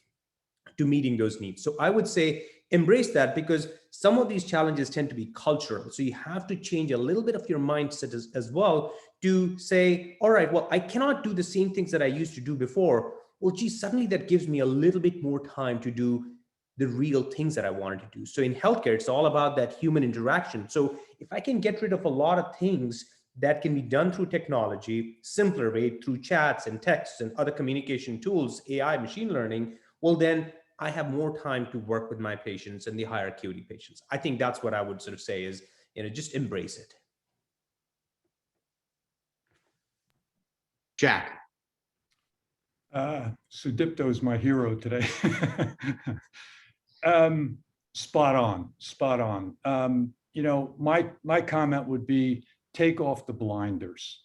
to meeting those needs. So I would say embrace that, because some of these challenges tend to be cultural. So you have to change a little bit of your mindset as well to say, all right, well, I cannot do the same things that I used to do before. Well, geez, suddenly that gives me a little bit more time to do the real things that I wanted to do. So in healthcare, it's all about that human interaction. So if I can get rid of a lot of things that can be done through technology, simpler way, through chats and texts and other communication tools, AI, machine learning, well, then I have more time to work with my patients and the higher acuity patients. I think that's what I would sort of say is, just embrace it. Jack. Sudipto is my hero today. Spot on. My comment would be, take off the blinders.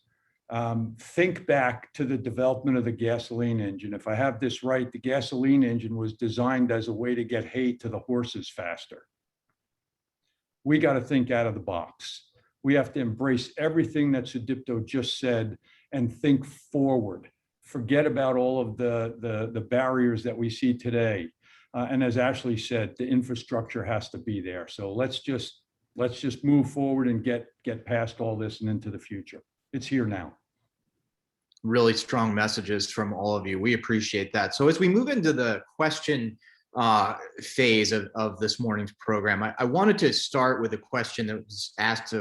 Think back to the development of the gasoline engine. If I have this right, the gasoline engine was designed as a way to get hay to the horses faster. We got to think out of the box. We have to embrace everything that Sudipto just said and think forward. Forget about all of the barriers that we see today. And as Ashley said, the infrastructure has to be there. So let's just move forward and get past all this and into the future. It's here now. Really strong messages from all of you. We appreciate that. So as we move into the question phase of this morning's program, I wanted to start with a question that was asked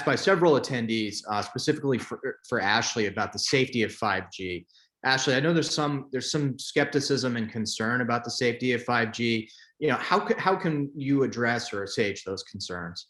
by several attendees, specifically for Ashley, about the safety of 5G. Ashley, I know there's some skepticism and concern about the safety of 5G. How can you address or assuage those concerns?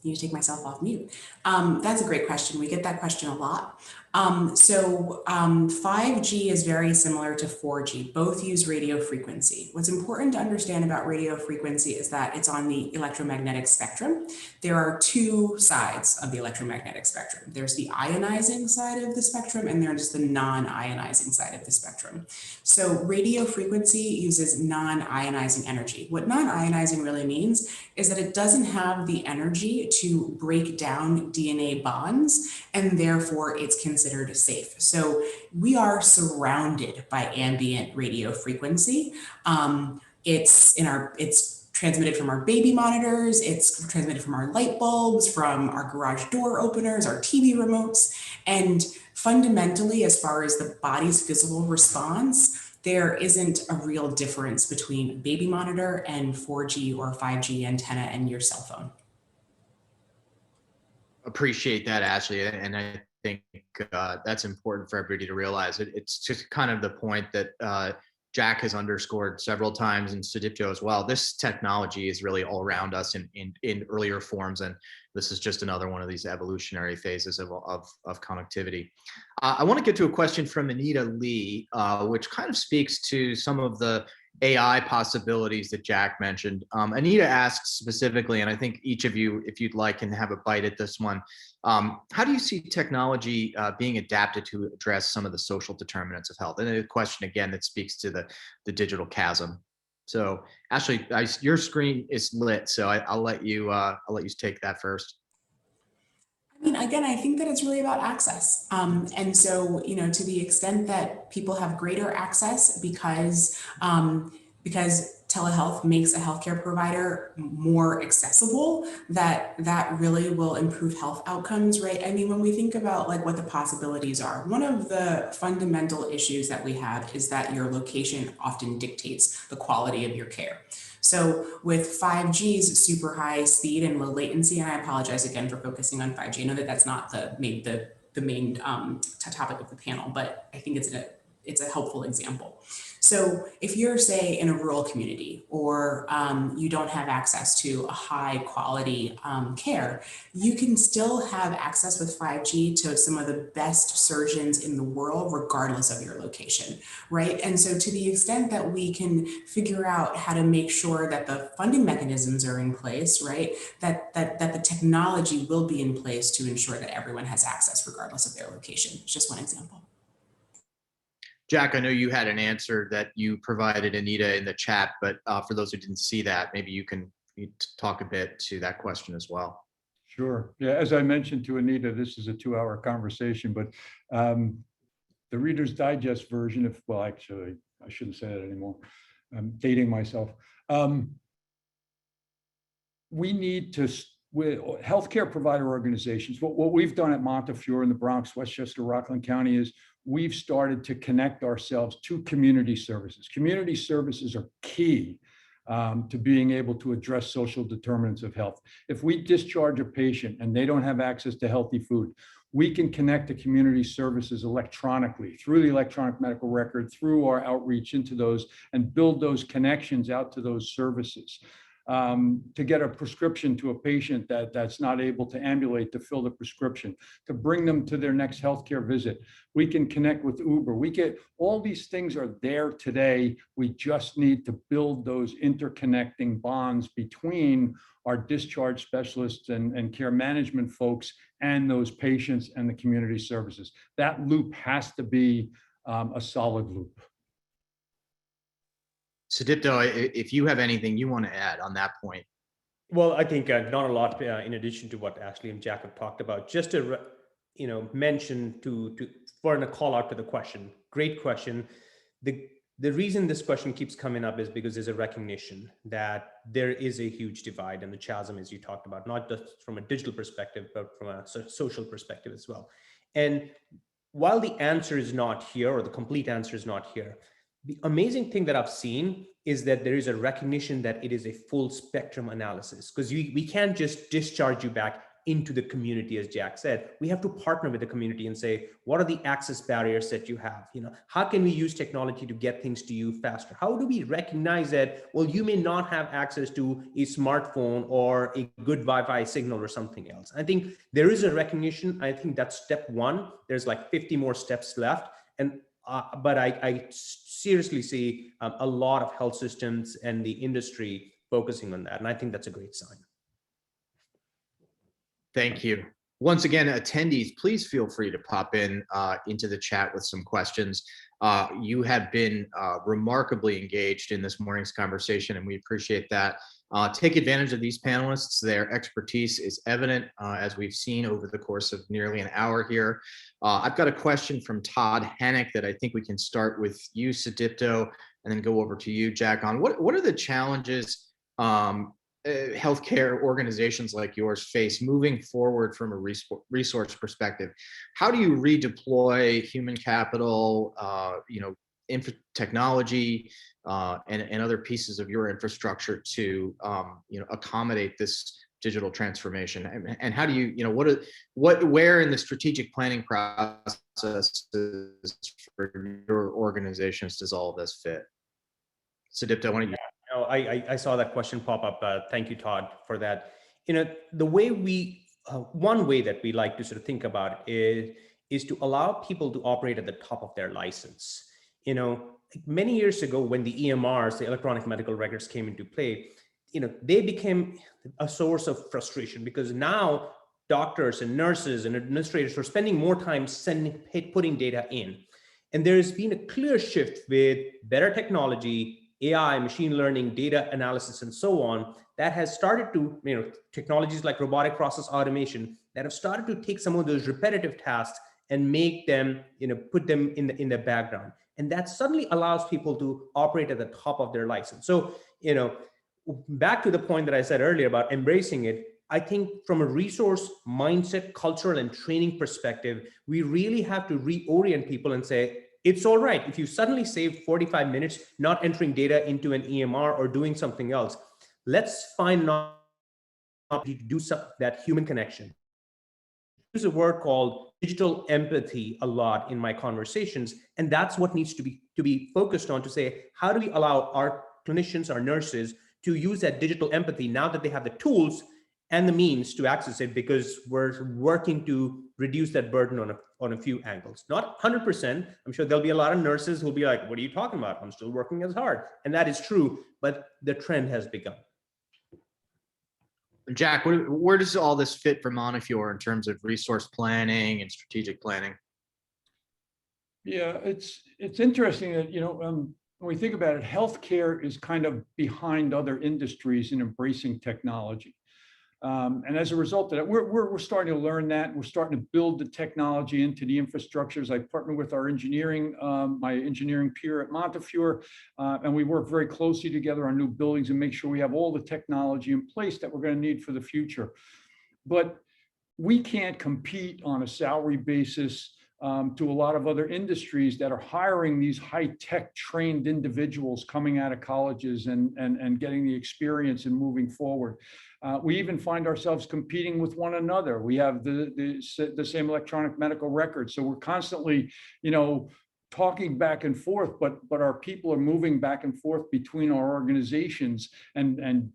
You take myself off mute. That's a great question. We get that question a lot. 5G is very similar to 4G. Both use radio frequency. What's important to understand about radio frequency is that it's on the electromagnetic spectrum. There are two sides of the electromagnetic spectrum. There's the ionizing side of the spectrum, and there's the non-ionizing side of the spectrum. So radio frequency uses non-ionizing energy. What non-ionizing really means is that it doesn't have the energy to break down DNA bonds, and therefore it's considered safe. So we are surrounded by ambient radio frequency. It's transmitted from our baby monitors, it's transmitted from our light bulbs, from our garage door openers, our TV remotes, and fundamentally, as far as the body's physical response, there isn't a real difference between baby monitor and 4G or 5G antenna and your cell phone. Appreciate that, Ashley. And I think that's important for everybody to realize. It's just kind of the point that Jack has underscored several times, and Sudipto as well. This technology is really all around us in earlier forms, and this is just another one of these evolutionary phases of connectivity. I want to get to a question from Anita Lee, which kind of speaks to some of the AI possibilities that Jack mentioned. Anita asks specifically, and I think each of you, if you'd like, can have a bite at this one. How do you see technology being adapted to address some of the social determinants of health? And a question again that speaks to the digital chasm. So Ashley, your screen is lit, so I'll let you take that first. I mean, again, I think that it's really about access. And so, to the extent that people have greater access because telehealth makes a healthcare provider more accessible, that really will improve health outcomes, right? I mean, when we think about like what the possibilities are, one of the fundamental issues that we have is that your location often dictates the quality of your care. So with 5G's super high speed and low latency, and I apologize again for focusing on 5G. I know that that's not maybe the the main topic of the panel, but I think it's a helpful example. So if you're, say, in a rural community, or you don't have access to a high quality care, you can still have access with 5G to some of the best surgeons in the world, regardless of your location, right? And so to the extent that we can figure out how to make sure that the funding mechanisms are in place, right, that the technology will be in place to ensure that everyone has access regardless of their location. It's just one example. Jack, I know you had an answer that you provided Anita in the chat, but for those who didn't see that, maybe you can talk a bit to that question as well. Sure. Yeah, as I mentioned to Anita, this is a 2-hour conversation, but the Reader's Digest version, well, actually, I shouldn't say that anymore. I'm dating myself. We need to, with healthcare provider organizations, what we've done at Montefiore in the Bronx, Westchester, Rockland County is we've started to connect ourselves to community services. Community services are key to being able to address social determinants of health. If we discharge a patient and they don't have access to healthy food, we can connect to community services electronically through the electronic medical record, through our outreach into those, and build those connections out to those services. To get a prescription to a patient that's not able to ambulate to fill the prescription, to bring them to their next healthcare visit. We can connect with Uber. All these things are there today. We just need to build those interconnecting bonds between our discharge specialists and care management folks and those patients and the community services. That loop has to be a solid loop. Sudipto, if you have anything you want to add on that point. Well, I think not a lot in addition to what Ashley and Jack have talked about. Just to mention for a call out to the question. Great question. The reason this question keeps coming up is because there's a recognition that there is a huge divide and the chasm, as you talked about, not just from a digital perspective, but from a social perspective as well. And while the answer is not here, or the complete answer is not here, the amazing thing that I've seen is that there is a recognition that it is a full spectrum analysis, because we can't just discharge you back into the community, as Jack said. We have to partner with the community and say, what are the access barriers that you have? How can we use technology to get things to you faster? How do we recognize that, well, you may not have access to a smartphone or a good Wi-Fi signal or something else? I think there is a recognition. I think that's step one. There's like 50 more steps left. But I seriously see a lot of health systems and the industry focusing on that. And I think that's a great sign. Thank you. Once again, attendees, please feel free to pop in into the chat with some questions. You have been remarkably engaged in this morning's conversation, and we appreciate that. Take advantage of these panelists. Their expertise is evident, as we've seen over the course of nearly an hour here. I've got a question from Todd Hannock that I think we can start with you, Sudipto, and then go over to you, Jack, on what are the challenges healthcare organizations like yours face moving forward from a resource perspective? How do you redeploy human capital, technology, and other pieces of your infrastructure to accommodate this digital transformation? And how do you, where in the strategic planning process for your organizations does all of this fit? Sudipto, why don't you? I saw that question pop up. Thank you, Todd, for that. The way one way that we like to sort of think about it is to allow people to operate at the top of their license. Many years ago, when the EMRs, the electronic medical records, came into play, they became a source of frustration, because now doctors and nurses and administrators are spending more time putting data in. And there's been a clear shift with better technology, AI, machine learning, data analysis, and so on, that has started to, technologies like robotic process automation that have started to take some of those repetitive tasks and make them, put them in the background. And that suddenly allows people to operate at the top of their license. So, back to the point that I said earlier about embracing it, I think from a resource mindset, cultural, and training perspective, we really have to reorient people and say, it's all right if you suddenly save 45 minutes not entering data into an EMR or doing something else. Let's find an opportunity to do that human connection. use a word called digital empathy a lot in my conversations, and that's what needs to be focused on, to say, how do we allow our clinicians, our nurses, to use that digital empathy now that they have the tools and the means to access it, because we're working to reduce that burden on a few angles. Not 100%. I'm sure there'll be a lot of nurses who'll be like, what are you talking about? I'm still working as hard. And that is true, but the trend has begun. Jack, where does all this fit for Montefiore in terms of resource planning and strategic planning? Yeah, it's interesting that, when we think about it, healthcare is kind of behind other industries in embracing technology. And as a result of that, we're starting to learn that. We're starting to build the technology into the infrastructures. I partner with our engineering, my engineering peer at Montefiore, and we work very closely together on new buildings and make sure we have all the technology in place that we're going to need for the future. But we can't compete on a salary basis to a lot of other industries that are hiring these high-tech trained individuals coming out of colleges and getting the experience and moving forward. We even find ourselves competing with one another. We have the same electronic medical records. So we're constantly, talking back and forth, but our people are moving back and forth between our organizations and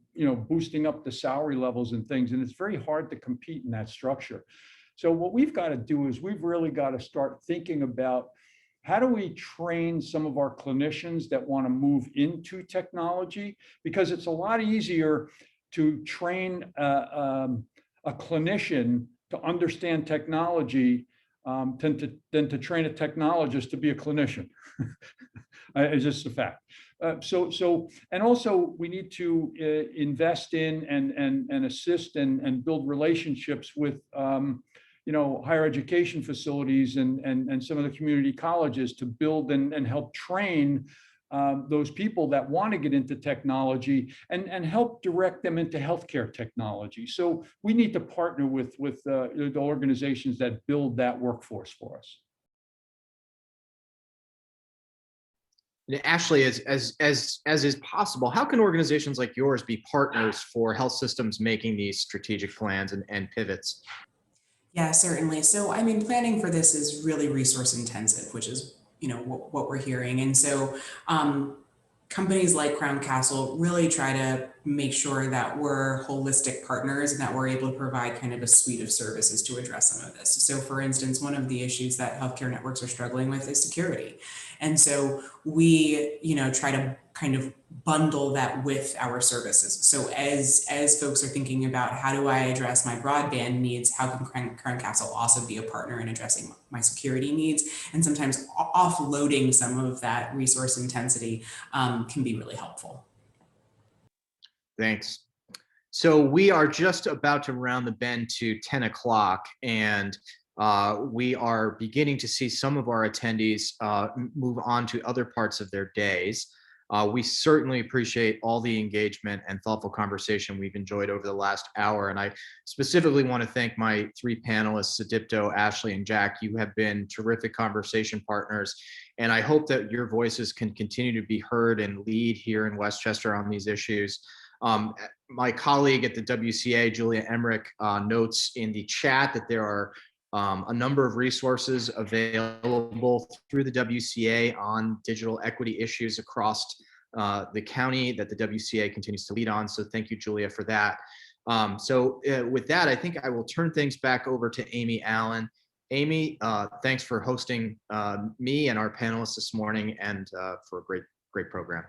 boosting up the salary levels and things. And it's very hard to compete in that structure. So what we've got to do is we've really got to start thinking about, how do we train some of our clinicians that want to move into technology? Because it's a lot easier to train a clinician to understand technology than to train a technologist to be a clinician. It's just a fact. And also we need to invest in and assist and build relationships with higher education facilities and some of the community colleges to build and help train those people that want to get into technology and help direct them into healthcare technology. So we need to partner with the organizations that build that workforce for us. Ashley, as is possible, how can organizations like yours be partners for health systems making these strategic plans and pivots? Yeah, certainly. So, planning for this is really resource intensive, which is, what we're hearing. And so companies like Crown Castle really try to make sure that we're holistic partners and that we're able to provide kind of a suite of services to address some of this. So for instance, one of the issues that healthcare networks are struggling with is security. And so we, try to kind of bundle that with our services. So as folks are thinking about, how do I address my broadband needs, how can Crown Castle also be a partner in addressing my security needs? And sometimes offloading some of that resource intensity can be really helpful. Thanks. So we are just about to round the bend to 10 o'clock, and we are beginning to see some of our attendees move on to other parts of their days. We certainly appreciate all the engagement and thoughtful conversation we've enjoyed over the last hour. And I specifically want to thank my three panelists, Sudipto, Ashley, and Jack. You have been terrific conversation partners. And I hope that your voices can continue to be heard and lead here in Westchester on these issues. My colleague at the WCA, Julia Emmerich, notes in the chat that there are a number of resources available through the WCA on digital equity issues across the county that the WCA continues to lead on. So thank you, Julia, for that. With that, I think I will turn things back over to Amy Allen. Amy, thanks for hosting me and our panelists this morning, and for a great program.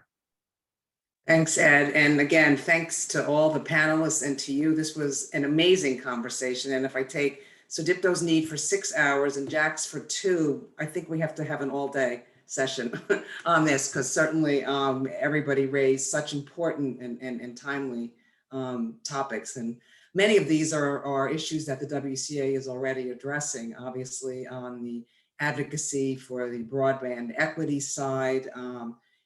Thanks, Ed. And again, thanks to all the panelists and to you. This was an amazing conversation. And if I take Sudipto's need for 6 hours and Jack's for 2, I think we have to have an all-day session on this, because certainly everybody raised such important and timely topics. And many of these are issues that the WCA is already addressing, obviously on the advocacy for the broadband equity side,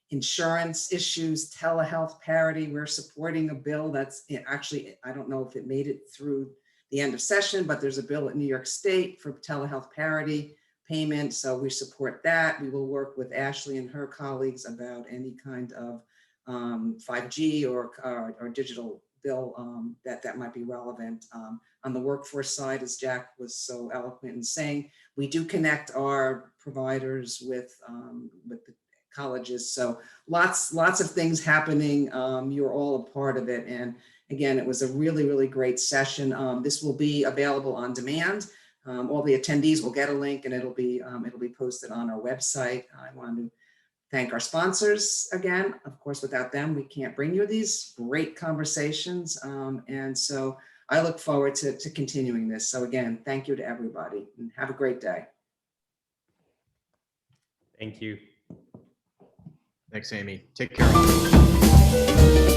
insurance issues, telehealth parity. We're supporting a bill that's actually, I don't know if it made it through the end of session, but there's a bill at New York State for telehealth parity payment. So we support that. We will work with Ashley and her colleagues about any kind of 5G or digital Bill, that might be relevant. On the workforce side, as Jack was so eloquent in saying, we do connect our providers with the colleges. So lots of things happening. You're all a part of it. And again, it was a really, really great session. This will be available on demand. All the attendees will get a link, and it'll be posted on our website. I want to thank our sponsors again. Of course, without them, we can't bring you these great conversations. And so I look forward to continuing this. So again, thank you to everybody, and have a great day. Thank you. Thanks, Amy. Take care.